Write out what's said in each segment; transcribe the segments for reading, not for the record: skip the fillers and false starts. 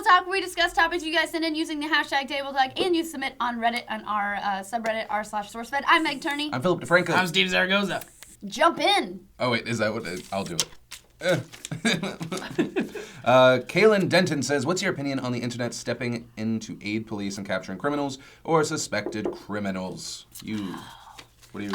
Talk, where we discuss topics you guys send in using the hashtag Table Talk, and you submit on Reddit on our subreddit r/SourceFed. I'm Meg Turney. I'm Philip DeFranco. I'm Steve Zaragoza. Jump in. Oh, wait, is that what it is? I'll do it. Kaylin Denton says, what's your opinion on the internet stepping in to aid police in capturing criminals or suspected criminals? What do you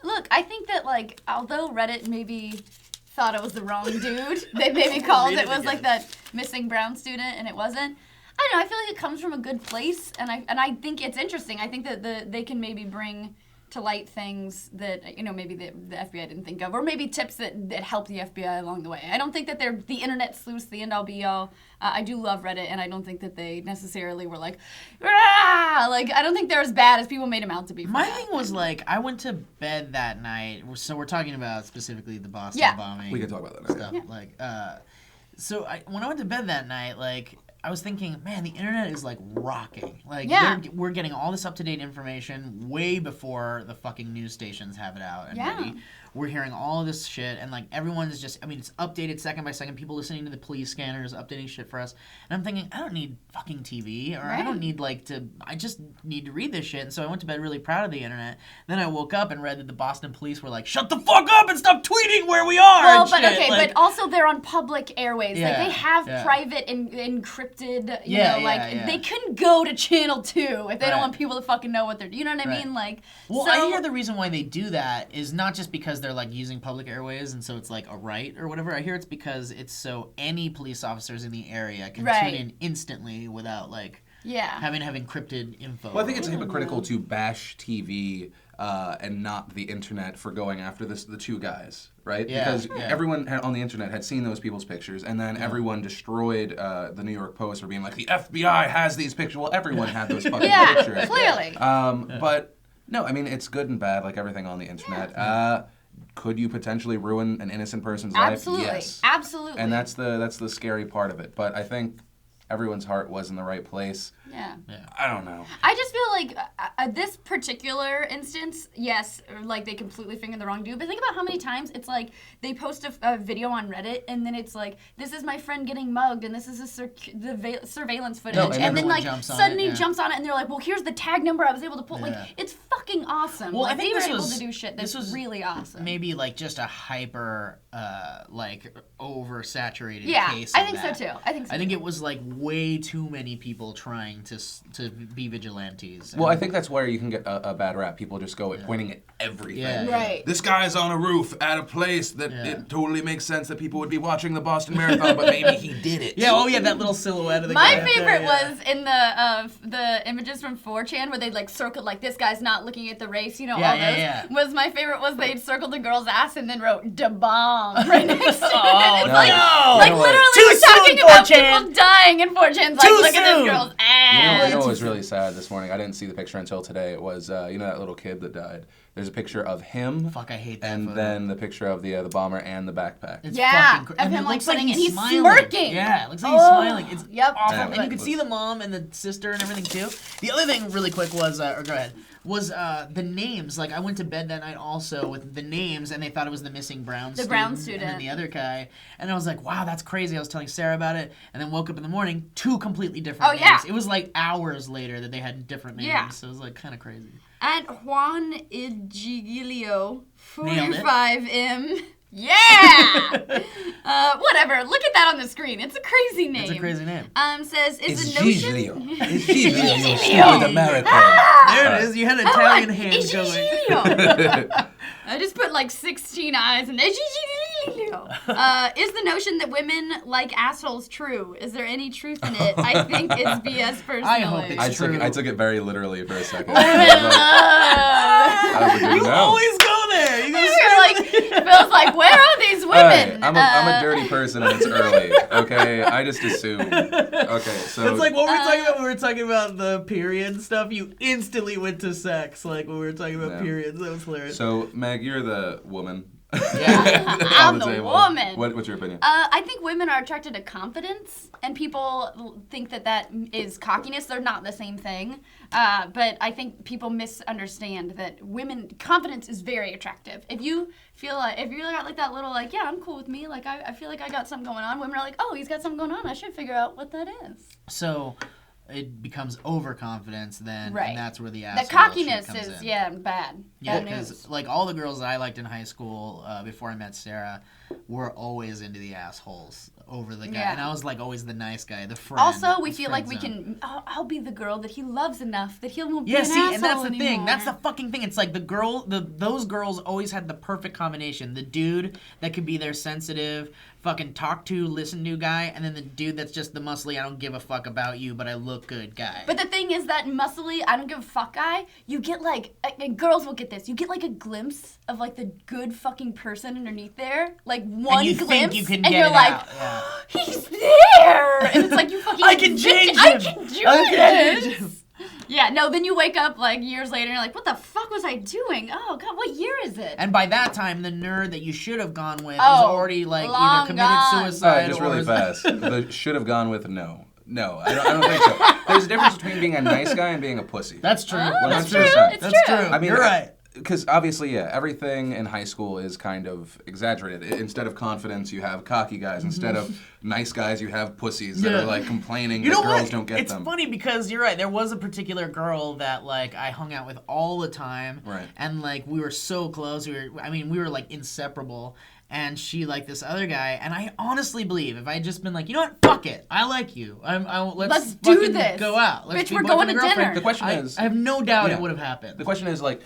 Look, I think that, like, although Reddit maybe thought it was the wrong dude, they maybe called it was like that missing brown student, and it wasn't. I don't know, I feel like it comes from a good place, and I think it's interesting. I think that they can maybe bring to light things that, you know, maybe the FBI didn't think of, or maybe tips that help the FBI along the way. I don't think that they're the internet sleuths, the end all be all. I do love Reddit, and I don't think that they necessarily were like, Rah! Like, I don't think they're as bad as people made them out to be. My thing was, like, I went to bed that night, so we're talking about specifically the Boston bombing. We can talk about that now. Stuff. Yeah. Like, so when I went to bed that night, like, I was thinking, man, the internet is, like, rocking. Like, we're getting all this up-to-date information way before the fucking news stations have it out. And maybe we're hearing all of this shit, and, like, everyone's just, I mean, it's updated second by second. People listening to the police scanners, updating shit for us. And I'm thinking, I don't need fucking TV, or I don't need, like, I just need to read this shit. And so I went to bed really proud of the internet. Then I woke up and read that the Boston police were like, shut the fuck up and stop tweeting where we are. Well, and but shit. okay, like, but also they're on public airways. Yeah, like, they have private and encrypted, you know, like, they couldn't go to Channel 2 if they don't want people to fucking know what they're doing. You know what I mean? Like, well, so, I hear the reason why they do that is not just because they're, like, using public airways and so it's, like, a right or whatever. I hear it's because it's so any police officers in the area can tune in instantly without, like, having to have encrypted info. Well, I think it's hypocritical to bash TV and not the internet for going after the two guys, right? Yeah. Because everyone on the internet had seen those people's pictures, and then everyone destroyed the New York Post for being like, the FBI has these pictures. Well, everyone had those fucking pictures. Clearly. But, no, I mean, it's good and bad, like everything on the internet. Could you potentially ruin an innocent person's life? Yes. Absolutely. And that's the scary part of it. But I think everyone's heart was in the right place. Yeah. I don't know. I just feel like this particular instance, yes, like they completely fingered the wrong dude. But think about how many times it's like they post a video on Reddit and then it's like, this is my friend getting mugged and this is the surveillance footage. And then like suddenly jumps on it and they're like, well, here's the tag number I was able to pull. Like, it's fucking awesome. Well, like, I think they were able to do shit that's really awesome. Maybe like just a hyper, like oversaturated case. I think so too. I think it was like way too many people trying to be vigilantes. Well, I think that's where you can get a bad rap. People just go pointing at everything. Yeah. Right. This guy's on a roof at a place that it totally makes sense that people would be watching the Boston Marathon, but maybe he did it. Yeah, that little silhouette of the guy. My favorite was in the images from 4chan where they like circled like this guy's not looking at the race, you know, all those. Was my favorite was they circled the girl's ass and then wrote "da bomb" right next to it. It's like literally we're talking about people dying and 4chan's like, look at this girl's ass. You know what was really sad this morning? I didn't see the picture until today. It was, you know that little kid that died? There's a picture of him. Fuck, I hate that And photo. then the picture of the bomber and the backpack. It's of him like sitting and he's smirking. Yeah, it looks like he's smiling. It's awful. Yeah, And you can see the mom and the sister and everything too. The other thing really quick was, or go ahead, was the names. Like, I went to bed that night also with the names, and they thought it was the missing brown student. The brown student. And then the other guy. And I was like, wow, that's crazy. I was telling Sarah about it, and then woke up in the morning, two completely different names. Yeah. It was like hours later that they had different names. Yeah. So it was like kind of crazy. At Juan Igilio, Nailed it. 45M. Yeah! Whatever. Look at that on the screen. It's a crazy name. It's a crazy name. Says, is It's the notion... Giglio. It's Giglio, you stupid American. There it is. You had an Italian hand going. I just put like 16 eyes and is the notion that women like assholes true? Is there any truth in it? I think it's BS personally. I hope it's true. I took it very literally for a second. You always go there. You go Phil's like, where are these women? Right, I'm a dirty person and it's early. Okay, I just assume. Okay, so it's like what we were talking about when we were talking about the period stuff. You instantly went to sex, like when we were talking about periods. That was hilarious. So Meg, you're the woman I'm the woman. What's your opinion? I think women are attracted to confidence, and people think that is cockiness. They're not the same thing. But I think people misunderstand that confidence is very attractive. If you feel like, if you got like that little like, yeah, I'm cool with me, like I feel like I got something going on, women are like, oh, he's got something going on, I should figure out what that is. So it becomes overconfidence then, right. And that's where the asshole The cockiness shit comes is, in. bad. Yeah, bad news. because like all the girls that I liked in high school before I met Sarah were always into the assholes over the guy, and I was like always the nice guy, the friend. Also, we feel like we can. I'll be the girl that he loves enough that he won't be an asshole and that's the anymore. thing. That's the fucking thing. It's like those girls always had the perfect combination. The dude that could be their sensitive, fucking talk to, listen to guy, and then the dude that's just the muscly, I don't give a fuck about you, but I look good guy. But the thing is that muscly, I don't give a fuck guy, you get like, and girls will get this, you get like a glimpse of like the good fucking person underneath there. Like one and you glimpse, think you can and get you're it like, out. Yeah. he's there! And it's like, you fucking I can change him! I can do I can this! change him. Yeah, no, then you wake up like years later and you're like, what the fuck was I doing? Oh god, what year is it? And by that time, the nerd that you should have gone with was already like long either committed gone. suicide Just or really fast. The should have gone with no. No, I don't think so. There's a difference between being a nice guy and being a pussy. That's true. Oh, that's 100%. true. It's That's true. true. I mean, you're right. Because obviously, yeah, everything in high school is kind of exaggerated. Instead of confidence, you have cocky guys. Instead of nice guys, you have pussies that are like complaining that girls don't get them. It's funny because you're right. There was a particular girl that like I hung out with all the time, Right. And like we were so close. We were like inseparable. And she liked this other guy, and I honestly believe if I had just been like, you know what, fuck it, I like you. Let's do fucking this. Go out. Let's Bitch, be we're boyfriend going and to girlfriend. dinner. The question is, I have no doubt Yeah. it would have happened. the question is like,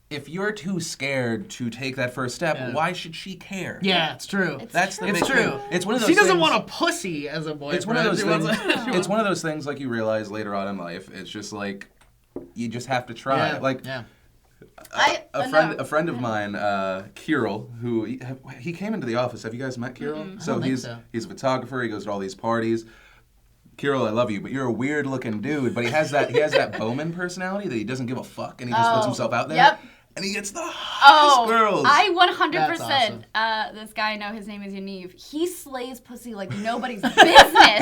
if you're too scared to take that first step, why should she care? Yeah, it's true. That's the It's big true. thing. It's one of those She doesn't things- want a pussy as a boyfriend. It's one of those She things. wants It's one of those things like you realize later on in life. It's just like you just have to try. Like a friend of mine, Kirill, who he came into the office. Have you guys met Kirill? Mm-hmm. So he's a photographer. He goes to all these parties. Kirill, I love you, but you're a weird looking dude. But he has that Bowman personality that he doesn't give a fuck and he just puts himself out there. Yep. And he gets the hottest girls. I 100%. That's awesome. This guy I know, his name is Yaniv. He slays pussy like nobody's business.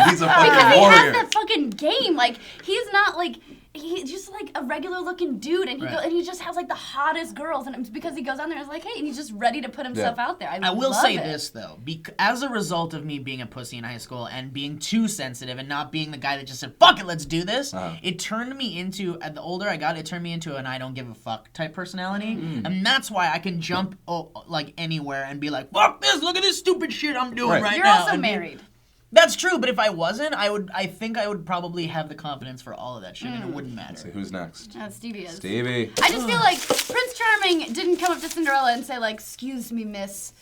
He's a fucking because he warrior. has that fucking game. Like he's not like. He's just like a regular looking dude, and he just has like the hottest girls, and it's because he goes on there and is like, hey, and he's just ready to put himself out there. I will love say it. this though, as a result of me being a pussy in high school and being too sensitive and not being the guy that just said, fuck it, let's do this, it turned me into, the older I got, it turned me into an I don't give a fuck type personality, and that's why I can jump like anywhere and be like, fuck this, look at this stupid shit I'm doing right You're now. also married. That's true, but if I wasn't, I think I would probably have the confidence for all of that shit, and it wouldn't matter. So who's next? Stevie is. Stevie. I just feel like Prince Charming didn't come up to Cinderella and say like, excuse me, miss,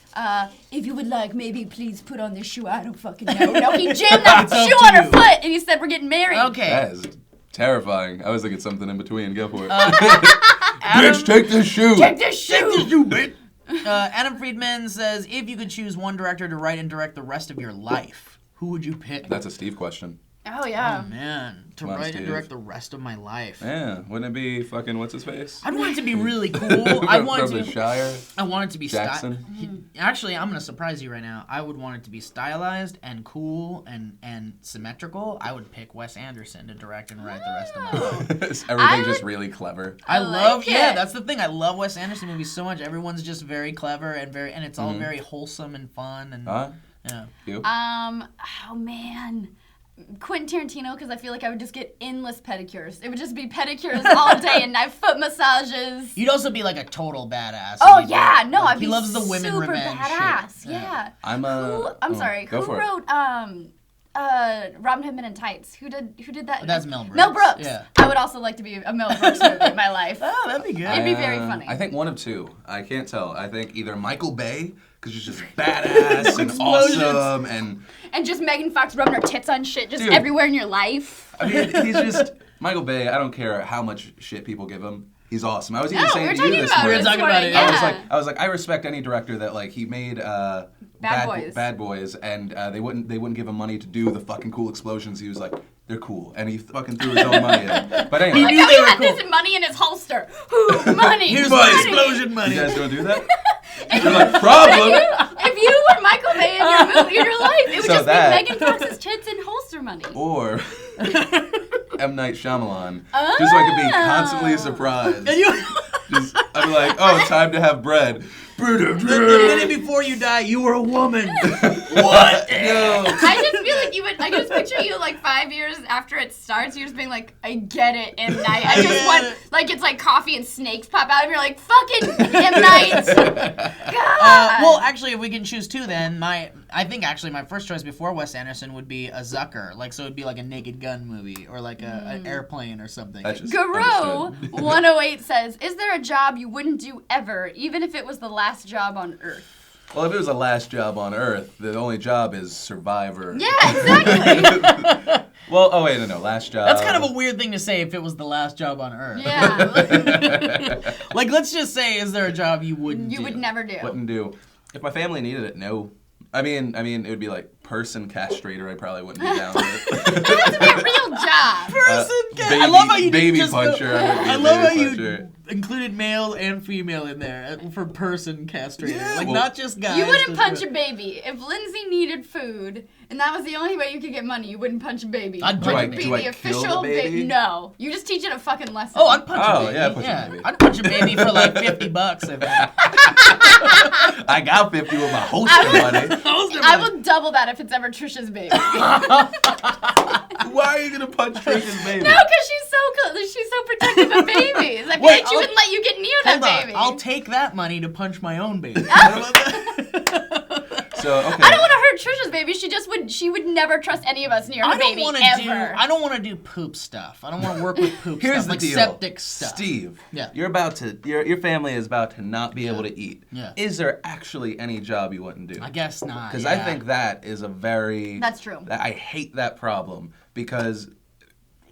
if you would like, maybe please put on this shoe. I don't fucking know. No, he jammed that shoe on her foot, and he said, we're getting married. Okay. That is terrifying. I was thinking something in between. Go for it. Bitch, take this shoe. Take this shoe. Take this shoe, bitch. Adam Friedman says, if you could choose one director to write and direct the rest of your life, who would you pick? That's a Steve question. Oh, yeah. Oh, man. To Come on, write and Steve. direct the rest of my life. Yeah, wouldn't it be fucking what's his face? I'd want it to be really cool. I want From it the to. Shire. I want it to be Jackson. Actually, I'm gonna surprise you right now. I would want it to be stylized and cool and symmetrical. I would pick Wes Anderson to direct and write the rest of my life. Everything's just really clever. I love like it. that's the thing. I love Wes Anderson movies so much. Everyone's just very clever and it's all very wholesome and fun and yeah. You? Oh man. Quentin Tarantino, because I feel like I would just get endless pedicures. It would just be pedicures all day and night, foot massages. You'd also be like a total badass. Oh yeah, no, I'd he be loves the women super revenge badass. shit. Yeah. I'm sorry. Go Who for it. wrote Robin Hood Men in Tights? Who did that? That's Mel Brooks. Mel Brooks. Yeah. I would also like to be a Mel Brooks movie in my life. Oh, that'd be good. It'd be very funny. I think one of two. I can't tell. I think either Michael Bay, because he's just badass and awesome, And just Megan Fox rubbing her tits on shit just Dude. everywhere in your life. I mean, he's just Michael Bay. I don't care how much shit people give him. He's awesome. I was even No, saying we're to you talking this about morning. it this talking about morning, it. yeah. I was like, I respect any director that like he made Bad Boys, and they wouldn't give him money to do the fucking cool explosions. He was like, they're cool, and he fucking threw his own money in it. But anyway, He No, knew he they were had cool. this money in his holster. Ooh, money. Here's money. my explosion money. you guys don't do that. You're like, problem? If you were Michael Bay in your life, it would just be Megan Fox's tits and holster money. Or M. Night Shyamalan. Just so I could be constantly surprised. I'm like, oh, time to have bread. The minute before you die, you were a woman. What? No. I just feel like I can just picture you like 5 years after it starts, you're just being like, I get it, M. Night. I just want, like, it's like coffee and snakes pop out, and you're like, fucking M. Night. God. Well, actually, if we can choose two, then I think actually my first choice before Wes Anderson would be a Zucker. Like, so it'd be like a Naked Gun movie or like an airplane or something. Garo 108 says, is there a job you wouldn't do ever, even if it was the last job on Earth? Well, if it was the last job on Earth, the only job is survivor. Yeah, exactly. Well, oh wait, no, last job. That's kind of a weird thing to say if it was the last job on Earth. Yeah. Like, let's just say, is there a job you wouldn't do? You would never do. Wouldn't do. If my family needed it, no. I mean, it would be like person castrator. I probably wouldn't be down with it. It has to be a real job. I love how you baby just puncher. I love how you included male and female in there for person castrator. Yeah, like, not just guys. You wouldn't punch a baby. If Lindsay needed food and that was the only way you could get money, you wouldn't punch a baby. I'd do I the kill the baby? No. You just teach it a fucking lesson. Oh, I'd punch a baby. Yeah, punch a baby. I'd punch a baby for like $50, I think. I got 50 with my holster money. I will double that if it's ever Trisha's baby. Why are you gonna punch Trisha's baby? No, because she's so protective of babies. I feel like she wouldn't let you get near that baby. I'll take that money to punch my own baby. So, okay. I don't want to hurt Trisha's baby. She would never trust any of us near her baby ever. I don't want to do poop stuff. I don't want to work with poop Here's stuff, the like deal. septic stuff. Steve, Yeah. your family is about to not be able to eat. Yeah. Is there actually any job you wouldn't do? I guess not. Because I think that is a very... That's true. I hate that problem because...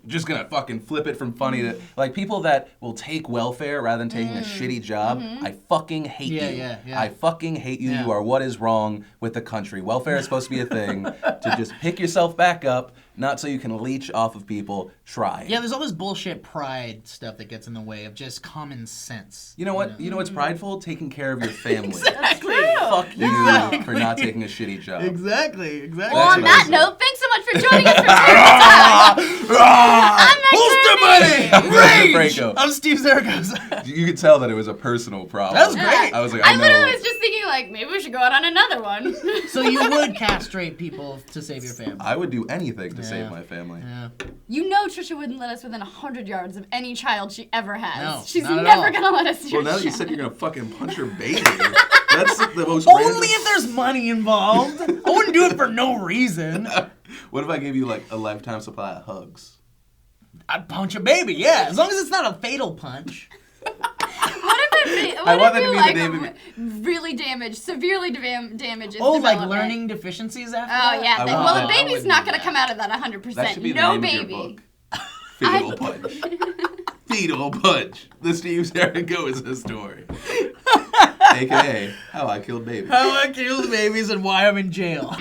Just gonna fucking flip it from funny to like people that will take welfare rather than taking a shitty job. I fucking hate you. Yeah. I fucking hate you. Yeah. You are what is wrong with the country. Welfare is supposed to be a thing to just pick yourself back up, not so you can leech off of people. Try. Yeah, there's all this bullshit pride stuff that gets in the way of just common sense. You know what? You know what's prideful? Taking care of your family. Exactly. Fuck you for not taking a shitty job. Exactly. Well, on that note, thanks so much for joining us for I'm Holster money! Franco. I'm Steve Zergos. You could tell that it was a personal problem. That was great. I was like, I literally was just thinking, like, maybe we should go out on another one. So you would castrate people to save your family? I would do anything to save my family. Yeah. You know Trisha wouldn't let us within 100 yards of any child she ever has. No, She's not at never all. gonna let us do Well, now that you shit. said you're gonna fucking punch her baby, that's the most Only random... if there's money involved. I wouldn't do it for no reason. What if I gave you like a lifetime supply of hugs? I'd punch a baby, yeah. As long as it's not a fatal punch. What if I want that to you be like the name of really damaged, severely damaged? Oh, like learning deficiencies after that? Oh yeah. I Well, the would- baby's not gonna come out of that 100%. That should be the No name baby. of your book. Fatal punch. Fatal punch. The Steve Zergos story. AKA How I Killed Babies. How I Killed Babies and Why I'm in Jail.